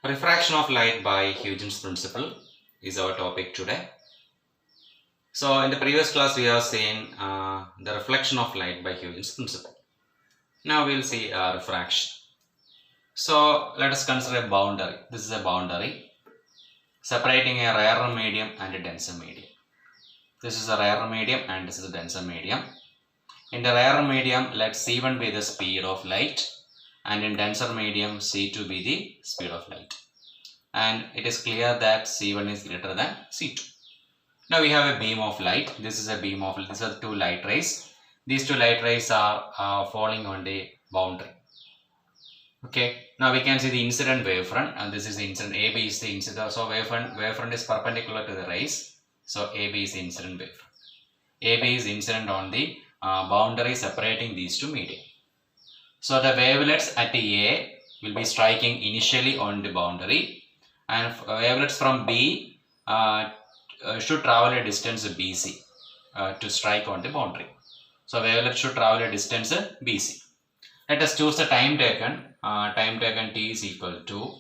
Refraction of light by Huygen's principle is our topic today. So in the previous class we have seen the reflection of light by Huygen's principle. Now we will see refraction. So let us consider a boundary. This is a boundary separating a rarer medium and a denser medium. This is a rarer medium and this is a denser medium. In the rarer medium, let C1 be the speed of light, and in denser medium C2 be the speed of light. And it is clear that C1 is greater than C2. Now we have a beam of light. This is a beam of light. These are two light rays. These two light rays are falling on the boundary. Okay. Now we can see the incident wavefront, and this is the incident. AB is the incident. So wavefront is perpendicular to the rays. So AB is the incident wavefront. AB is incident on the boundary separating these two media. So the wavelets at A will be striking initially on the boundary, and wavelets from B should travel a distance BC to strike on the boundary. So wavelets should travel a distance BC. Let us choose the time taken. Time taken T is equal to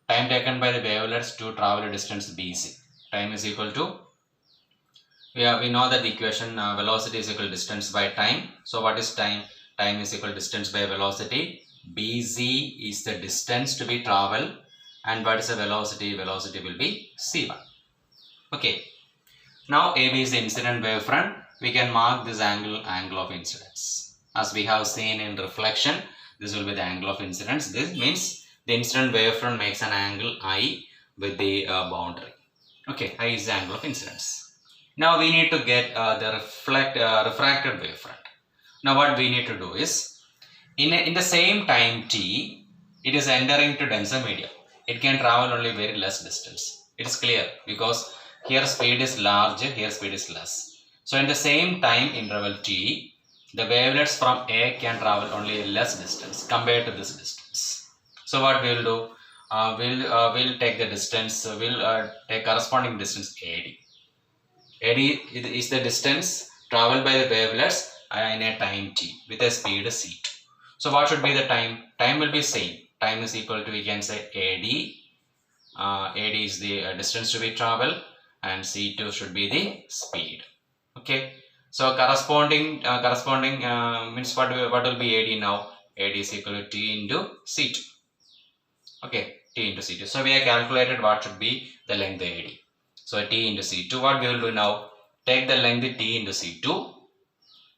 time taken by the wavelets to travel a distance BC. Time is equal to, we know that the equation velocity is equal to distance by time. So what is time? Time is equal to distance by velocity. Bc is the distance to be traveled, and what is the velocity? Velocity will be c1. Okay. Now AB is the incident wavefront. We can mark this angle of incidence. As we have seen in reflection, this will be the angle of incidence. This means the incident wavefront makes an angle I with the boundary. Okay, I is the angle of incidence. Now we need to get the refracted wavefront. Now what we need to do is, in the same time t, it is entering to denser medium. It can travel only very less distance. It is clear because here speed is large, here speed is less. So in the same time interval t, the wavelets from A can travel only less distance compared to this distance. So what we will do, we'll take the distance, we'll take corresponding distance AD. AD is the distance traveled by the wavelets in a time t with a speed c2. So what should be the time? Time will be same. Time is equal to, we can say AD. AD is the distance to be traveled, and c2 should be the speed. Okay. So corresponding means what will be AD now? AD is equal to T into C2. Okay, T into C2. So we have calculated what should be the length AD. So T into C2. What we will do now? Take the length T into C2.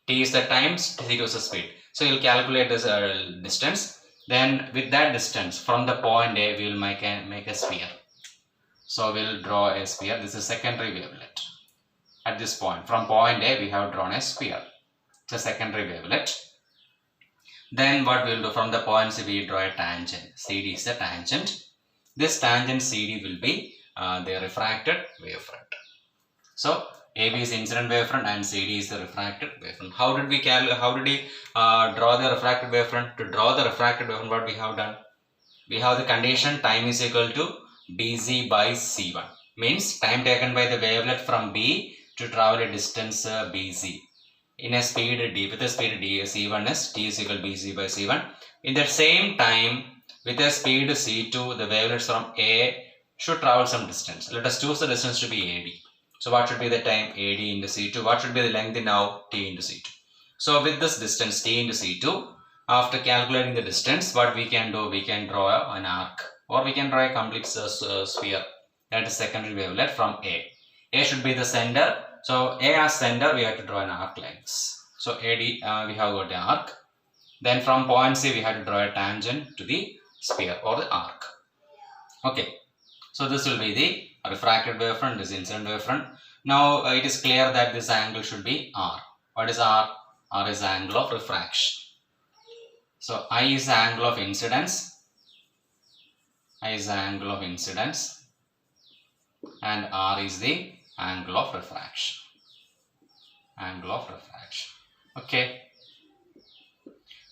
T is the time, C2 is the speed. So you will calculate this distance. Then with that distance from the point A, we will make a sphere. So we will draw a sphere. This is secondary wavelet. At this point, from point A, we have drawn a sphere. It's a secondary wavelet. Then what we will do, from the point C, we draw a tangent. CD is the tangent. This tangent CD will be the refracted wavefront. So AB is incident wavefront and CD is the refracted wavefront. How did we draw the refracted wavefront? To draw the refracted wavefront, what we have done? We have the condition time is equal to BZ by C1. Means time taken by the wavelet from B to travel a distance BZ in a speed D. With a speed D, C1 is T is equal to BZ by C1. In the same time, with a speed C2, the wavelets from A should travel some distance. Let us choose the distance to be AD. So what should be the time? AD into C2. What should be the length now? T into C2. So with this distance T into C2, after calculating the distance, what we can do? We can draw an arc, or we can draw a complete sphere. That is secondary wavelet from A. A should be the center. So A as center, we have to draw an arc like this. So AD, we have got the arc. Then from point C, we have to draw a tangent to the sphere or the arc. Okay. So this will be the refracted wavefront, this incident wavefront. Now it is clear that this angle should be R. What is R? R is the angle of refraction. So I is the angle of incidence. I is the angle of incidence. And R is the angle of refraction. Angle of refraction. Okay.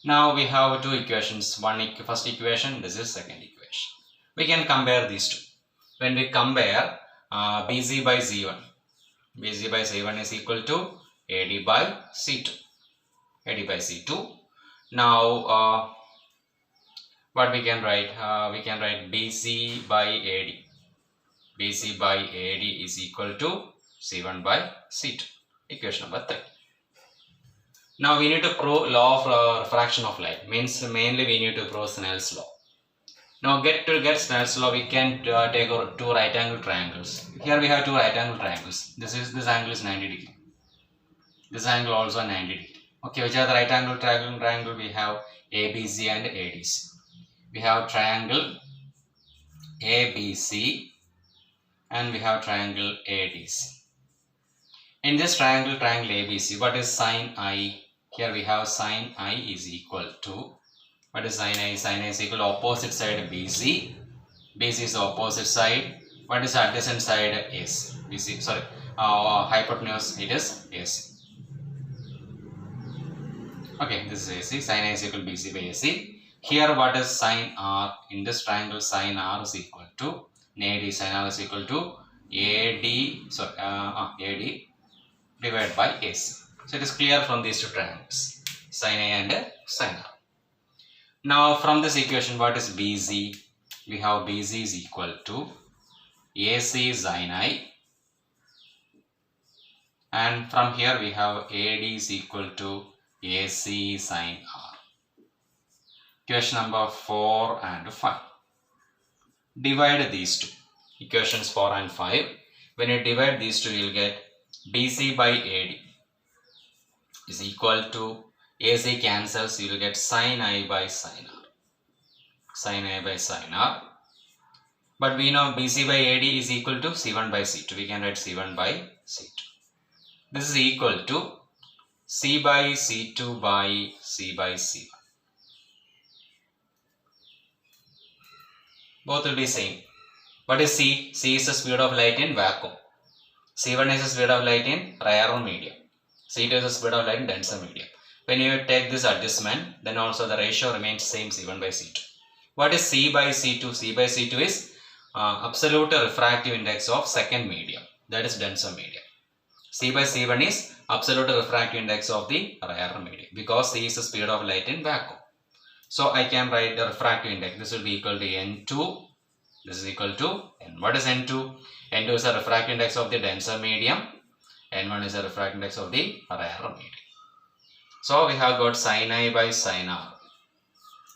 Now we have two equations. First equation, this is second equation. We can compare these two. When we compare BZ by Z1, BZ by Z1 is equal to AD by C2. AD by C2. Now What we can write? We can write BC by AD. BC by AD is equal to C1 by C2. Equation number 3. Now we need to prove law of refraction of light. Means mainly we need to prove Snell's law. Now to get Snell's law, we can take our two right angle triangles. Here we have two right angle triangles. This angle is 90 degree. This angle also 90 degree. Okay, which are the right angle triangle? We have ABC and ADC. We have triangle ABC and we have triangle ADC. In this triangle ABC, what is sine I? Here we have sine I is equal to, what is sine I? Sine I is equal to opposite side BC. BC is opposite side. What is adjacent side? AC. BC, sorry, hypotenuse, it is AC. Okay, this is AC. Sine I is equal to BC by AC. Here what is sine R? In this triangle sine R is equal to AD. Sine R is equal to AD divided by AC. So it is clear from these two triangles, sine A and sine R. Now from this equation, what is BC? We have BC is equal to AC sine I, and from here we have AD is equal to AC sine R. Equation number 4 and 5. Divide these two. Equations 4 and 5. When you divide these two, you will get BC by AD is equal to, AC cancels, you will get sine I by sine R. Sine I by sine R. But we know BC by AD is equal to C1 by C2. We can write C1 by C2. This is equal to C by C2 by C by C1. Both will be same. What is C? C is the speed of light in vacuum. C1 is the speed of light in rarer medium. C2 is the speed of light in denser medium. When you take this adjustment, then also the ratio remains same, C1 by C2. What is C by C2? C by C2 is absolute refractive index of second medium, that is denser medium. C by C1 is absolute refractive index of the rarer medium, because C is the speed of light in vacuum. So I can write the refractive index. This will be equal to N2. This is equal to N. What is N2? N2 is the refractive index of the denser medium. N1 is the refractive index of the rarer medium. So we have got sin I by sin R.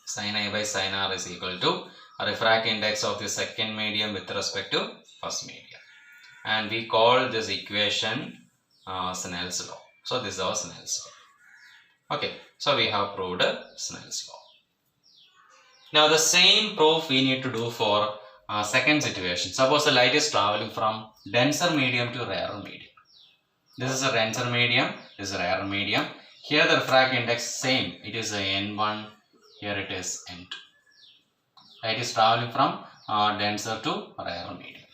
Sin I by sin R is equal to a refractive index of the second medium with respect to first medium. And we call this equation Snell's law. So this is our Snell's law. Okay, so we have proved Snell's law. Now the same proof we need to do for second situation. Suppose the light is traveling from denser medium to rarer medium. This is a denser medium, this is a rarer medium. Here the refractive index same, it is a N1, here it is N2. Light is traveling from denser to rarer medium.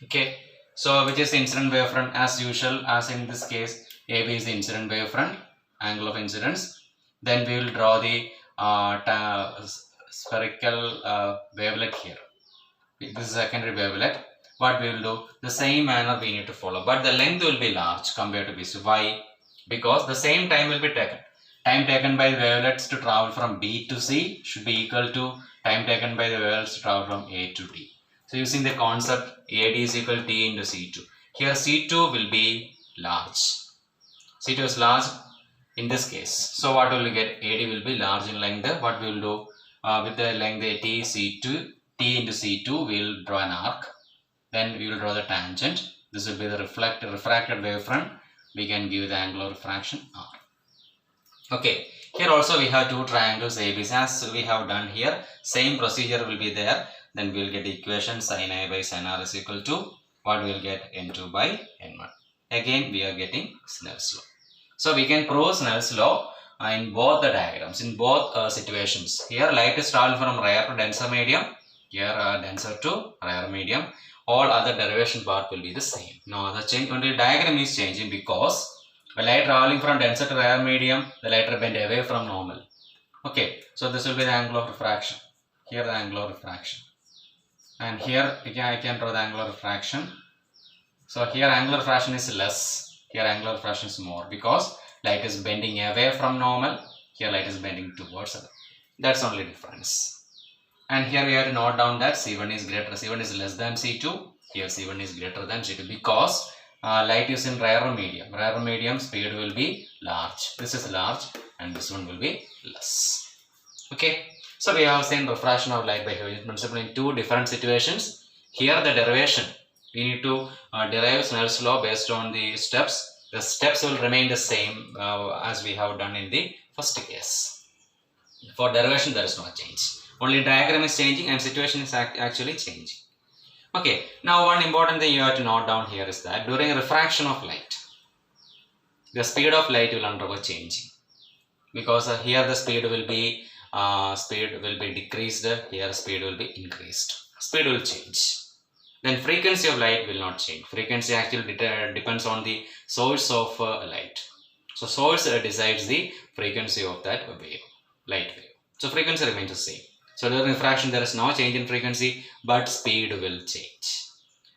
Okay, so which is the incident wavefront? As usual, as in this case, AB is the incident wavefront, angle of incidence. Then we will draw the spherical wavelet here. This is secondary wavelet. What we will do, the same manner we need to follow, but the length will be large compared to BC. Why? Because the same time will be taken. Time taken by the wavelets to travel from B to C should be equal to time taken by the wavelets to travel from A to D. So using the concept AD is equal to T into C2. Here C2 will be large. C2 is large in this case. So what will we get? AD will be large in length. What we will do with the length T C2, T into C2, we will draw an arc. Then we will draw the tangent. This will be the refracted wavefront. We can give the angular refraction R. Okay, here also we have two triangles ABC as we have done here. Same procedure will be there. Then we will get equation sin I by sin R is equal to what we will get N2 by N1. Again we are getting Snell's law. So we can prove Snell's law in both the diagrams, in both situations. Here light is traveling from rare to denser medium. Here denser to rarer medium. All other derivation part will be the same. Now the change, only diagram is changing because the light traveling from denser to rarer medium, the light will bend away from normal. Okay, so this will be the angle of refraction. Here the angle of refraction. And here again I can draw the angular refraction. So here angular refraction is less. Here angular refraction is more because light is bending away from normal. Here light is bending towards it. That's only difference. And here we have to note down that C1 is less than C2. Here C1 is greater than C2 because light is in rarer medium. Rarer medium speed will be large. This is large and this one will be less. Okay. So we have seen refraction of light by Huygens principle in two different situations. Here the derivation, we need to derive Snell's law based on the steps. The steps will remain the same as we have done in the first case. For derivation there is no change. Only diagram is changing and situation is actually changing. Okay, now one important thing you have to note down here is that during refraction of light, the speed of light will undergo changing. Because here the speed will be decreased, here speed will be increased. Speed will change. Then frequency of light will not change. Frequency actually depends on the source of light. So source decides the frequency of that wave, light wave. So frequency remains the same. So during refraction there is no change in frequency, but speed will change.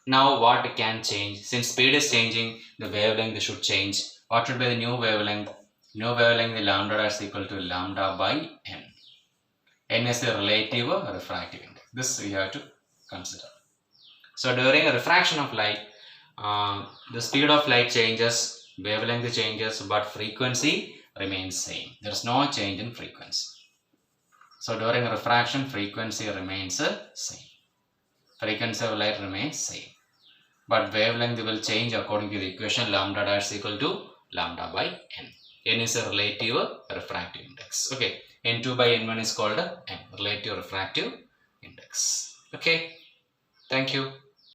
Now what can change? Since speed is changing, the wavelength should change. What should be the new wavelength? New wavelength, the lambda is equal to lambda by n. N is the relative refractive index. This we have to consider. So during a refraction of light, the speed of light changes, wavelength changes, but frequency remains same. There is no change in frequency. So during refraction, frequency remains same. Frequency of light remains same. But wavelength will change according to the equation lambda dash equal to lambda by n. N is a relative refractive index. Okay. N2 by N1 is called n, relative refractive index. Okay. Thank you.